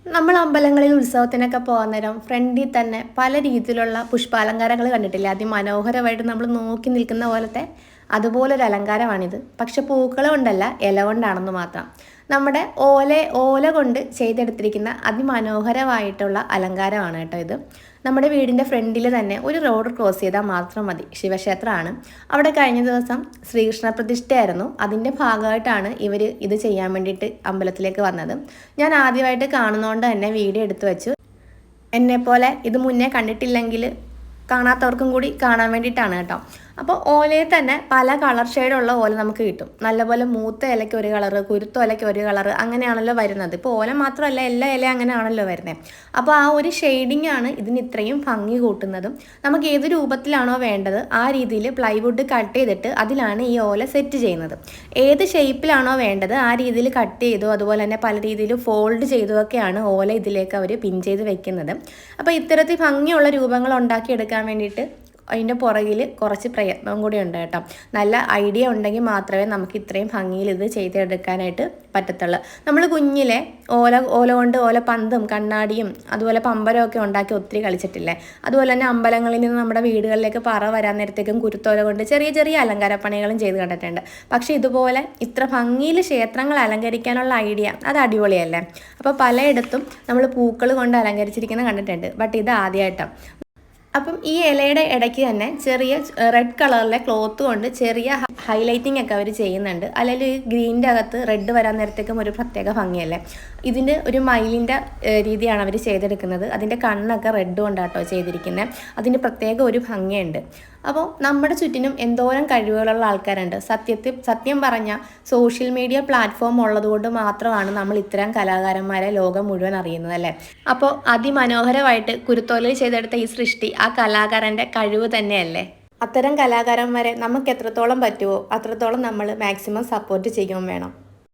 നമ്മൾ അമ്പലങ്ങളിൽ ഉത്സവത്തിനൊക്കെ പോകാൻ നേരം ഫ്രണ്ടിൽ തന്നെ പല രീതിയിലുള്ള പുഷ്പാലങ്കാരങ്ങൾ കണ്ടിട്ടില്ലേ? അതിമനോഹരമായിട്ട് നമ്മൾ നോക്കി നിൽക്കുന്ന പോലത്തെ അതുപോലൊരു അലങ്കാരമാണിത്. പക്ഷെ പൂക്കൾ കൊണ്ടല്ല, ഇല കൊണ്ടാണെന്ന് മാത്രം. നമ്മുടെ ഓല കൊണ്ട് ചെയ്തെടുത്തിരിക്കുന്ന അതിമനോഹരമായിട്ടുള്ള അലങ്കാരമാണ് കേട്ടോ ഇത്. നമ്മുടെ വീടിൻ്റെ ഫ്രണ്ടിൽ തന്നെ ഒരു റോഡ് ക്രോസ് ചെയ്താൽ മാത്രം മതി, ശിവക്ഷേത്രമാണ്. അവിടെ കഴിഞ്ഞ ദിവസം ശ്രീകൃഷ്ണ പ്രതിഷ്ഠയായിരുന്നു. അതിൻ്റെ ഭാഗമായിട്ടാണ് ഇവർ ഇത് ചെയ്യാൻ വേണ്ടിയിട്ട് അമ്പലത്തിലേക്ക് വന്നത്. ഞാൻ ആദ്യമായിട്ട് കാണുന്നതുകൊണ്ട് തന്നെ വീഡിയോ എടുത്തു വെച്ചു. എന്നെപ്പോലെ ഇത് മുന്നേ കണ്ടിട്ടില്ലെങ്കിൽ കാണാത്തവർക്കും കൂടി കാണാൻ വേണ്ടിയിട്ടാണ് കേട്ടോ. അപ്പോൾ ഓലയിൽ തന്നെ പല കളർ ഷെയ്ഡുള്ള ഓല നമുക്ക് കിട്ടും. നല്ലപോലെ മൂത്ത ഇലയ്ക്ക് ഒരു കളറ്, കുരുത്ത ഇലയ്ക്ക് ഒരു കളറ്, അങ്ങനെയാണല്ലോ വരുന്നത്. ഇപ്പോൾ ഓല മാത്രമല്ല, എല്ലാ ഇല അങ്ങനെയാണല്ലോ വരുന്നത്. അപ്പോൾ ആ ഒരു ഷെയ്ഡിങ് ആണ് ഇതിന് ഇത്രയും ഭംഗി കൂട്ടുന്നതും. നമുക്ക് ഏത് രൂപത്തിലാണോ വേണ്ടത് ആ രീതിയിൽ പ്ലൈവുഡ് കട്ട് ചെയ്തിട്ട് അതിലാണ് ഈ ഓല സെറ്റ് ചെയ്യുന്നത്. ഏത് ഷേപ്പിലാണോ വേണ്ടത് ആ രീതിയിൽ കട്ട് ചെയ്തോ അതുപോലെ തന്നെ പല രീതിയിൽ ഫോൾഡ് ചെയ്തതൊക്കെയാണ് ഓല ഇതിലേക്ക് അവർ പിൻ ചെയ്ത് വെക്കുന്നത്. അപ്പോൾ ഇത്തരത്തിൽ ഭംഗിയുള്ള രൂപങ്ങൾ ഉണ്ടാക്കിയെടുക്കാൻ വേണ്ടിയിട്ട് അതിൻ്റെ പുറകിൽ കുറച്ച് പ്രയത്നവും കൂടി ഉണ്ട് കേട്ടോ. നല്ല ഐഡിയ ഉണ്ടെങ്കിൽ മാത്രമേ നമുക്ക് ഇത്രയും ഭംഗിയിൽ ഇത് ചെയ്തെടുക്കാനായിട്ട് പറ്റത്തുള്ളൂ. നമ്മൾ കുഞ്ഞിലെ ഓല കൊണ്ട് ഓല പന്തും കണ്ണാടിയും അതുപോലെ പമ്പരവും ഒക്കെ ഉണ്ടാക്കി ഒത്തിരി കളിച്ചിട്ടില്ലേ? അതുപോലെ തന്നെ അമ്പലങ്ങളിൽ നിന്ന് നമ്മുടെ വീടുകളിലേക്ക് പറ വരാൻ നേരത്തേക്കും കുരുത്തോല കൊണ്ട് ചെറിയ ചെറിയ അലങ്കാരപ്പണികളും ചെയ്ത് കണ്ടിട്ടുണ്ട്. പക്ഷേ ഇതുപോലെ ഇത്ര ഭംഗിയിൽ ക്ഷേത്രങ്ങൾ അലങ്കരിക്കാനുള്ള ഐഡിയ അത് അടിപൊളിയല്ലേ? അപ്പോൾ പലയിടത്തും നമ്മൾ പൂക്കൾ കൊണ്ട് അലങ്കരിച്ചിരിക്കുന്നത് കണ്ടിട്ടുണ്ട്. ബട്ട് ഇത് ആദ്യമായിട്ടാണ്. അപ്പം ഈ ഇലയുടെ ഇടയ്ക്ക് തന്നെ ചെറിയ റെഡ് കളറിലെ ക്ലോത്ത് കൊണ്ട് ചെറിയ ഹൈലൈറ്റിംഗ് ഒക്കെ അവർ ചെയ്യുന്നുണ്ട്. അല്ലെങ്കിൽ ഈ ഗ്രീനിൻ്റെ അകത്ത് റെഡ് വരാൻ നേരത്തേക്കും ഒരു പ്രത്യേക ഭംഗിയല്ലേ? ഇതിൻ്റെ ഒരു മയിലിൻ്റെ രീതിയാണ് അവർ ചെയ്തെടുക്കുന്നത്. അതിൻ്റെ കണ്ണൊക്കെ റെഡ് കൊണ്ടാട്ടോ ചെയ്തിരിക്കുന്നത്. അതിന് പ്രത്യേക ഒരു ഭംഗിയുണ്ട്. അപ്പോൾ നമ്മുടെ ചുറ്റിനും എന്തോരം കഴിവുകളുള്ള ആൾക്കാരുണ്ട്. സത്യം പറഞ്ഞാൽ സോഷ്യൽ മീഡിയ പ്ലാറ്റ്ഫോം ഉള്ളതുകൊണ്ട് മാത്രമാണ് നമ്മൾ ഇത്തരം കലാകാരന്മാരെ ലോകം മുഴുവൻ അറിയുന്നത്, അല്ലേ? അപ്പോൾ അതിമനോഹരമായിട്ട് കുരുത്തോലയിൽ ചെയ്തെടുത്ത ഈ സൃഷ്ടി ആ കലാകാരൻ്റെ കഴിവ് തന്നെയല്ലേ? അത്തരം കലാകാരന്മാരെ നമുക്ക് എത്രത്തോളം പറ്റുമോ അത്രത്തോളം നമ്മൾ മാക്സിമം സപ്പോർട്ട് ചെയ്യുകയും വേണം.